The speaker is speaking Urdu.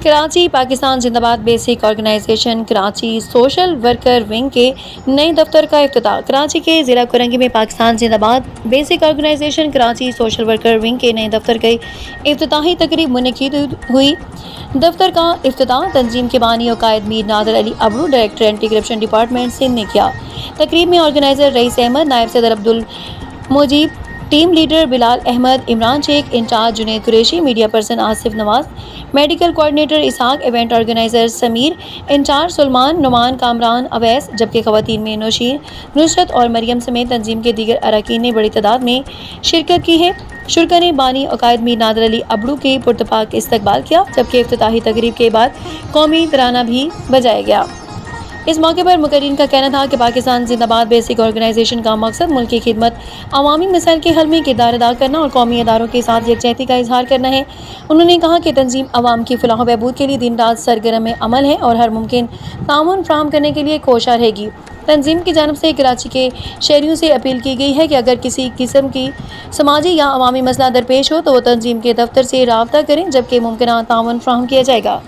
کراچی پاکستان زندہ باد basic organization Karachi social worker wing کے نئے دفتر کا افتتاح۔ کراچی کے ضلع کرنگی میں پاکستان زندہ باد basic organization Karachi social worker wing کے نئے دفتر کی افتتاحی تقریب منعقد ہوئی۔ دفتر کا افتتاح تنظیم کے بانی و قائد Mir Nadir Ali Abro, director anti corruption department Sindh نے کیا۔ تقریب میں آرگنائزر رئیس احمد، نائب صدر Abdulmajeed, team leader Bilal Ahmed, Imran Sheikh, incharge Junaid Qureshi, media person Asif Nawaz, medical coordinator Ishaq, event organiser Sameer, incharge Salman, Noman, Kamran, Owais, جبکہ خواتین میں نوشین، نصرت اور مریم سمیت تنظیم کے دیگر اراکین نے بڑی تعداد میں شرکت کی ہے۔ شرکا نے بانی عقائد میر نادر علی ابڑو کی پرتپاک استقبال کیا، جبکہ افتتاحی تقریب کے بعد قومی ترانہ بھی بجایا گیا۔ اس موقع پر مقررین کا کہنا تھا کہ پاکستان زندہ باد بیسک آرگنائزیشن کا مقصد ملک کی خدمت، عوامی مسائل کے حل میں کردار ادا کرنا اور قومی اداروں کے ساتھ یکجہتی کا اظہار کرنا ہے۔ انہوں نے کہا کہ تنظیم عوام کی فلاح و بہبود کے لیے دن رات سرگرم عمل ہے اور ہر ممکن تعاون فراہم کرنے کے لیے کوشاں رہے گی۔ تنظیم کی جانب سے کراچی کے شہریوں سے اپیل کی گئی ہے کہ اگر کسی قسم کی سماجی یا عوامی مسئلہ درپیش ہو تو وہ تنظیم کے دفتر سے رابطہ کریں، جبکہ ممکنہ تعاون فراہم کیا جائے گا۔